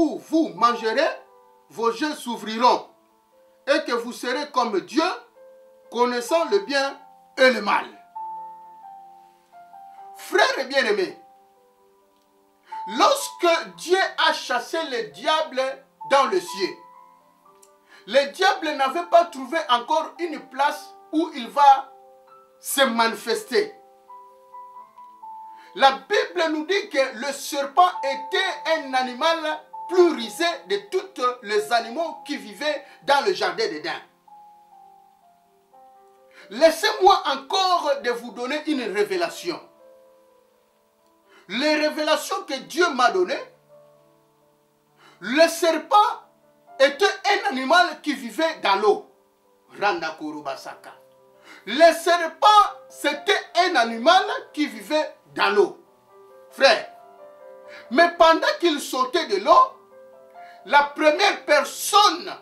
où vous mangerez, vos yeux s'ouvriront et que vous serez comme Dieu, connaissant le bien et le mal. Frères bien-aimés, lorsque Dieu a chassé le diable dans le ciel, le diable n'avait pas trouvé encore une place où il va se manifester. La Bible nous dit que le serpent était un animal plus rusé de tous les animaux qui vivaient dans le jardin d'Éden. Laissez-moi encore de vous donner une révélation. Les révélations que Dieu m'a données, le serpent était un animal qui vivait dans l'eau. Le serpent, c'était un animal qui vivait dans l'eau. Frère, mais pendant qu'il sautait de l'eau, la première personne,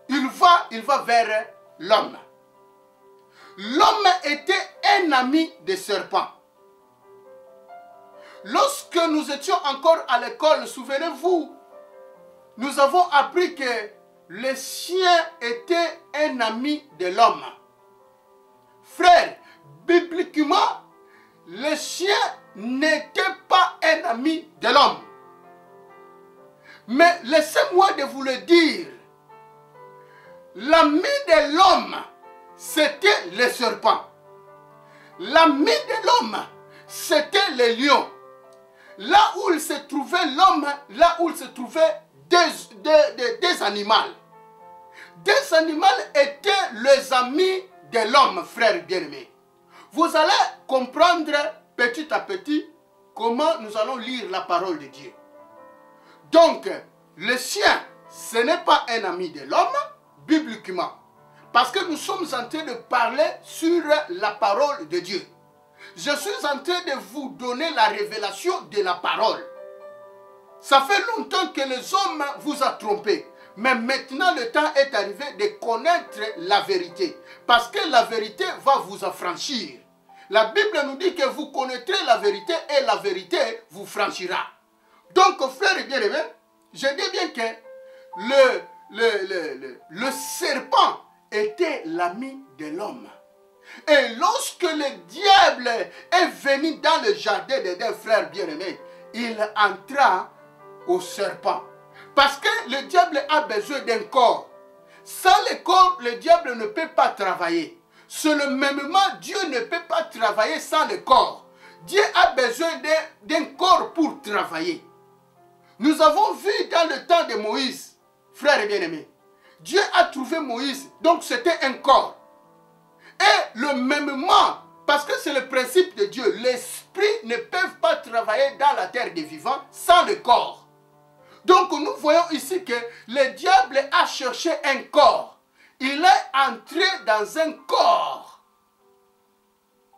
il va vers l'homme. L'homme était un ami des serpents. Lorsque nous étions encore à l'école, souvenez-vous, nous avons appris que le chien était un ami de l'homme. Frère, bibliquement, le chien n'était pas un ami de l'homme. Mais laissez-moi de vous le dire, l'ami de l'homme, c'était le serpent. L'ami de l'homme, c'était le lion. Là où il se trouvait l'homme, là où il se trouvait des animaux. Des animaux étaient les amis de l'homme, frère bien-aimé. Vous allez comprendre petit à petit comment nous allons lire la parole de Dieu. Donc, le chien, ce n'est pas un ami de l'homme, bibliquement. Parce que nous sommes en train de parler sur la parole de Dieu. Je suis en train de vous donner la révélation de la parole. Ça fait longtemps que les hommes vous ont trompé. Mais maintenant, le temps est arrivé de connaître la vérité. Parce que la vérité va vous affranchir. La Bible nous dit que vous connaîtrez la vérité et la vérité vous franchira. Donc, frères et bien-aimés, je dis bien que le serpent était l'ami de l'homme. Et lorsque le diable est venu dans le jardin d'Éden, frères bien-aimés, il entra au serpent. Parce que le diable a besoin d'un corps. Sans le corps, le diable ne peut pas travailler. Seulement, Dieu ne peut pas travailler sans le corps. Dieu a besoin d'un corps pour travailler. Nous avons vu dans le temps de Moïse, frères et bien-aimés, Dieu a trouvé Moïse, donc c'était un corps. Et le mêmement, parce que c'est le principe de Dieu, l'esprit ne peut pas travailler dans la terre des vivants sans le corps. Donc nous voyons ici que le diable a cherché un corps. Il est entré dans un corps.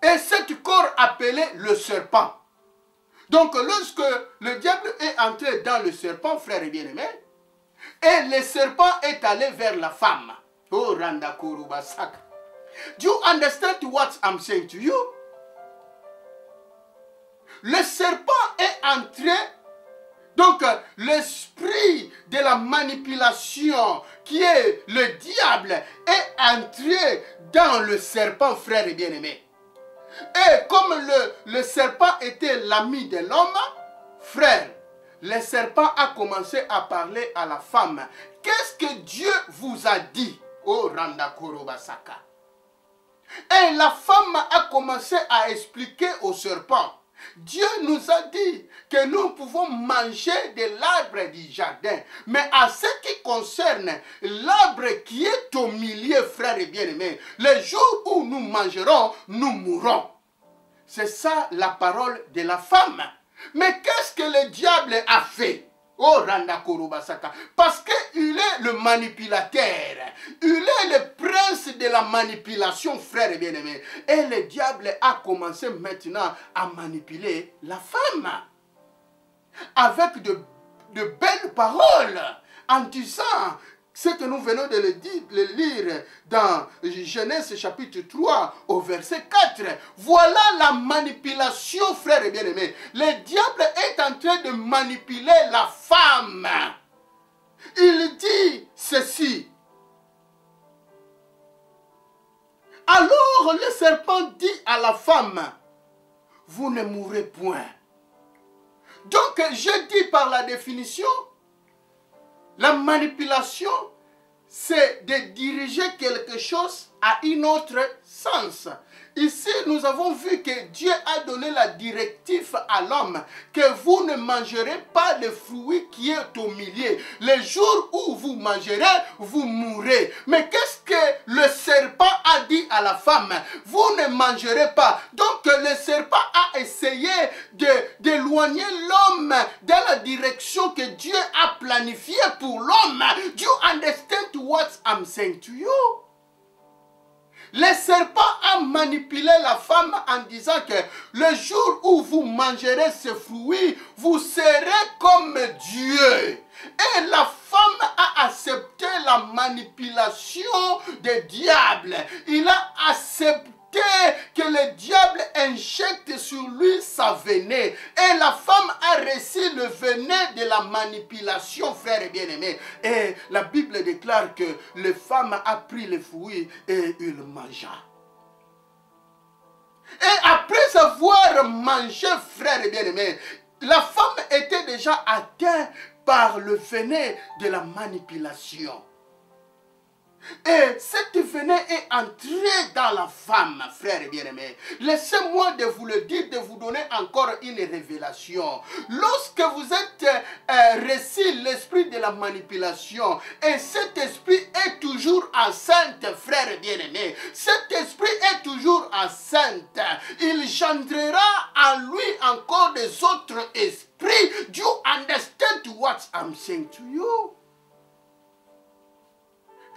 Et cet corps appelé le serpent. Donc lorsque le diable est entré dans le serpent, frère et bien-aimé, et le serpent est allé vers la femme. Oh, Randa Kurubasaka. Do you understand what I'm saying to you? Le serpent est entré, donc l'esprit de la manipulation qui est le diable est entré dans le serpent, frère et bien-aimé. Et comme le serpent était l'ami de l'homme, frère, le serpent a commencé à parler à la femme. Qu'est-ce que Dieu vous a dit? Oh, Randa Kurubasaka. Et la femme a commencé à expliquer au serpent. Dieu nous a dit que nous pouvons manger de l'arbre du jardin. Mais à ce qui concerne l'arbre qui est au milieu, frères et bien-aimés, le jour où nous mangerons, nous mourrons. C'est ça la parole de la femme. Mais qu'est-ce que le diable a fait? Oh, Randa Kurubasaka. Parce qu'il est le manipulateur. Il est le prince de la manipulation, frère et bien-aimé. Et le diable a commencé maintenant à manipuler la femme. Avec de belles paroles. En disant ce que nous venons de le lire dans Genèse chapitre 3 au verset 4. Voilà la manipulation, frères et bien-aimés. Le diable est en train de manipuler la femme. Il dit ceci. Alors le serpent dit à la femme, vous ne mourrez point. Donc je dis par la définition, la manipulation, c'est de diriger quelque chose à un autre sens. Ici, nous avons vu que Dieu a donné la directive à l'homme que vous ne mangerez pas le fruit qui est au milieu. Le jour où vous mangerez, vous mourrez. Mais qu'est-ce que le serpent a dit à la femme? Vous ne mangerez pas. Donc le serpent a essayé d'éloigner l'homme dans la direction que Dieu a planifiée pour l'homme. Do you understand what I'm saying to you? Le serpent a manipulé la femme en disant que le jour où vous mangerez ce fruit, vous serez comme Dieu. Et la femme a accepté la manipulation du diable. Il a accepté que le diable injecte sur lui sa venin. Et la femme a reçu le venin de la manipulation, frères et bien-aimés. Et la Bible déclare que la femme a pris le fruit et il mangea. Et après avoir mangé, frères et bien-aimés, la femme était déjà atteinte par le venin de la manipulation. Et cette venin est entrée dans la femme, frères et bien-aimés. Laissez-moi de vous le dire, de vous donner encore une révélation. Lorsque vous êtes reçu l'esprit de la manipulation, et cet esprit est toujours enceinte, frères et bien-aimés, cet esprit est toujours enceinte, il gendrera en lui encore des autres esprits. Do you understand what I'm saying to you?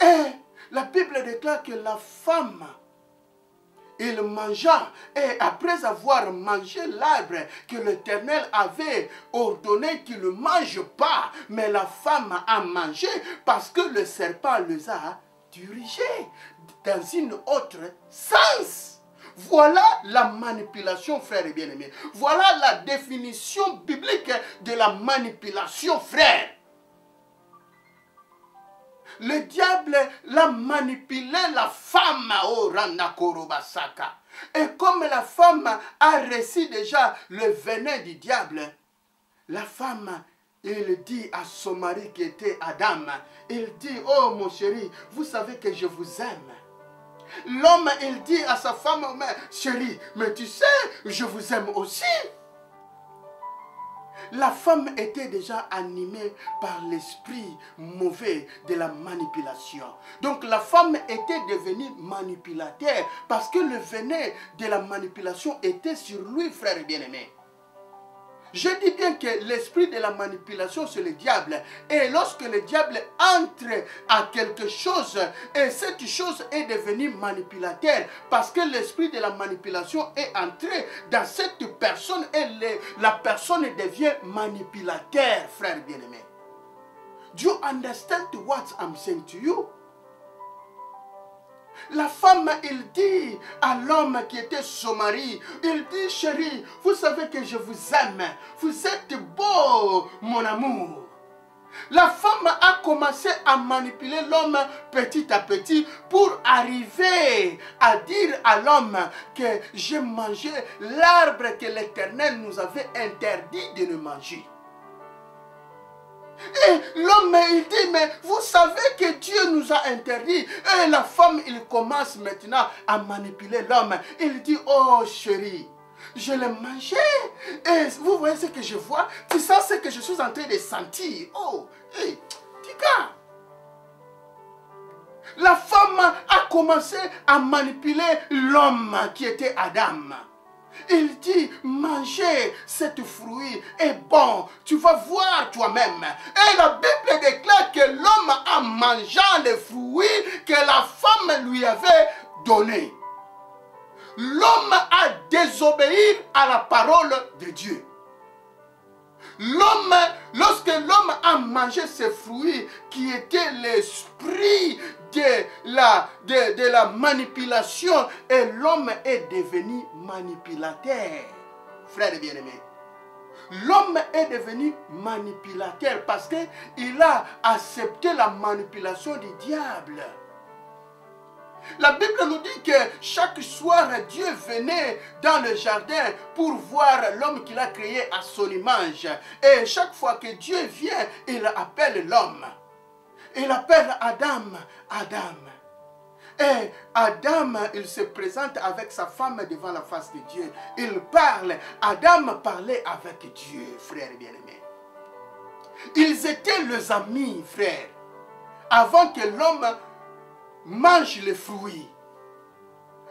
Et la Bible déclare que la femme, il mangea, et après avoir mangé l'arbre que l'Éternel avait ordonné qu'il ne mange pas, mais la femme a mangé parce que le serpent les a dirigés dans une autre sens. Voilà la manipulation, frères et bien-aimés. Voilà la définition biblique de la manipulation, frère. Le diable l'a manipulé, la femme, oh Ranakorobasaka. Et comme la femme a reçu déjà le venin du diable, la femme, il dit à son mari qui était Adam, il dit, oh mon chéri, vous savez que je vous aime. L'homme, il dit à sa femme, mais chérie, mais tu sais, je vous aime aussi. La femme était déjà animée par l'esprit mauvais de la manipulation. Donc la femme était devenue manipulateur parce que le venin de la manipulation était sur lui, frère et bien-aimé. Je dis bien que l'esprit de la manipulation, c'est le diable. Et lorsque le diable entre à quelque chose, et cette chose est devenue manipulateur, parce que l'esprit de la manipulation est entré dans cette personne, et la personne devient manipulateur, frère bien-aimé. Do you understand what I'm saying to you? La femme, il dit à l'homme qui était son mari, il dit, chérie, vous savez que je vous aime, vous êtes beau, mon amour. La femme a commencé à manipuler l'homme petit à petit pour arriver à dire à l'homme que j'ai mangé l'arbre que l'Éternel nous avait interdit de ne manger. Et l'homme, il dit, mais vous savez que Dieu nous a interdit. Et la femme, il commence maintenant à manipuler l'homme. Il dit, oh chérie, je l'ai mangé. Et vous voyez ce que je vois? Tu sens ce que je suis en train de sentir. Oh, hey, tika. La femme a commencé à manipuler l'homme qui était Adam. Il dit, manger cet fruit est bon, tu vas voir toi-même. Et la Bible déclare que l'homme a mangé le fruit que la femme lui avait donné. L'homme a désobéi à la parole de Dieu. L'homme, lorsque l'homme a mangé ces fruits qui étaient l'esprit de la manipulation, et l'homme est devenu manipulateur. Frère bien-aimé, l'homme est devenu manipulateur parce qu'il a accepté la manipulation du diable. La Bible nous dit que chaque soir, Dieu venait dans le jardin pour voir l'homme qu'il a créé à son image. Et chaque fois que Dieu vient, il appelle l'homme. Il appelle Adam, Adam. Et Adam, il se présente avec sa femme devant la face de Dieu. Il parle. Adam parlait avec Dieu, frère bien-aimé. Ils étaient les amis, frère. Avant que l'homme mange les fruits.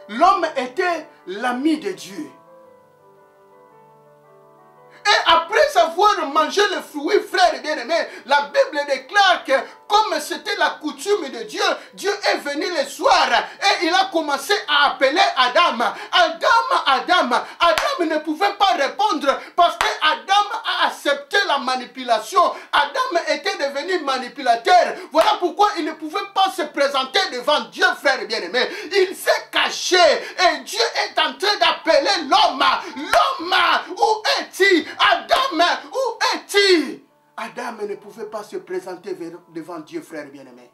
L'homme était l'ami de Dieu. Et après avoir mangé les fruits, frères bien-aimés, la Bible déclare que comme c'était la coutume de Dieu, Dieu est venu le soir et il a commencé à appeler Adam. Adam, Adam. Adam ne pouvait pas répondre parce que Adam a accepté la manipulation. Adam était devenu manipulateur. Voilà pourquoi il ne pouvait pas se présenter devant Dieu, frère bien-aimé. Il s'est caché et Dieu est en train d'appeler l'homme. L'homme, où est-il? Adam, où est-il? Adam ne pouvait pas se présenter devant Dieu, frère bien-aimé.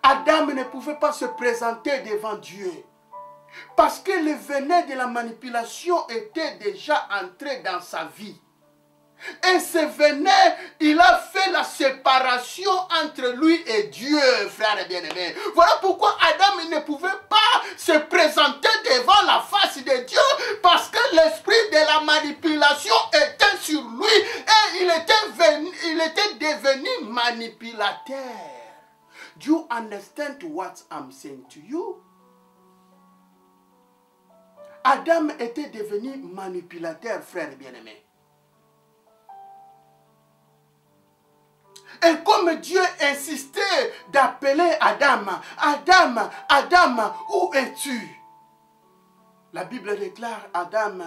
Adam ne pouvait pas se présenter devant Dieu. Parce que le venin de la manipulation était déjà entré dans sa vie. Et ce venin, il a fait la séparation entre lui et Dieu, frère bien-aimé. Voilà pourquoi Adam ne pouvait pas se présenter devant la face de Dieu, parce que l'esprit de la manipulation était sur lui et il était devenu manipulateur. Do you understand what I'm saying to you? Adam était devenu manipulateur, frère bien-aimé. Et comme Dieu insistait d'appeler Adam, Adam, Adam, où es-tu? La Bible déclare Adam,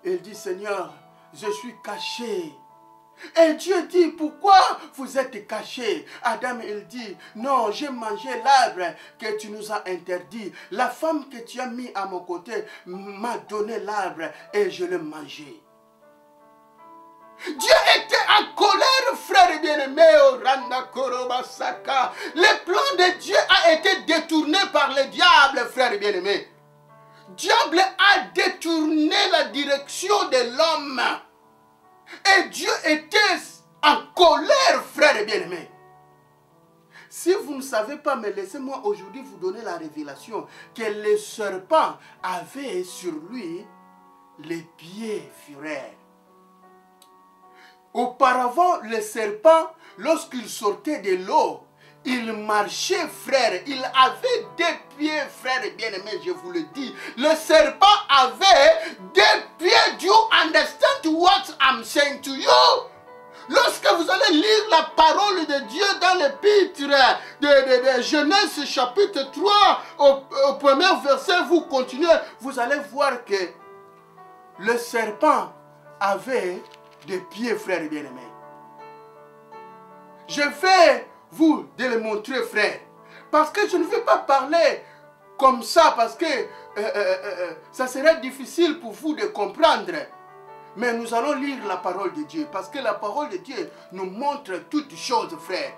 il dit Seigneur, je suis caché. Et Dieu dit, pourquoi vous êtes caché? Adam, il dit, non, j'ai mangé l'arbre que tu nous as interdit. La femme que tu as mis à mon côté m'a donné l'arbre et je l'ai mangé. Dieu était en colère, frère bien-aimé. Le plan de Dieu a été détourné par le diable, frère bien-aimé. Diable a détourné la direction de l'homme. Et Dieu était en colère, frère bien-aimé. Si vous ne savez pas, mais laissez-moi aujourd'hui vous donner la révélation que le serpent avait sur lui les pieds, frère. Auparavant, le serpent, lorsqu'il sortait de l'eau, il marchait, frère. Il avait des pieds, frère bien-aimé, je vous le dis. Le serpent avait des pieds. Do you understand what I'm saying to you? Lorsque vous allez lire la parole de Dieu dans l'épître de Genèse chapitre 3, au premier verset, vous continuez, vous allez voir que le serpent avait des pieds, frère bien-aimé. Je vais vous le montrer, frère. Parce que je ne vais pas parler comme ça, parce que ça serait difficile pour vous de comprendre. Mais nous allons lire la parole de Dieu. Parce que la parole de Dieu nous montre toutes choses, frère.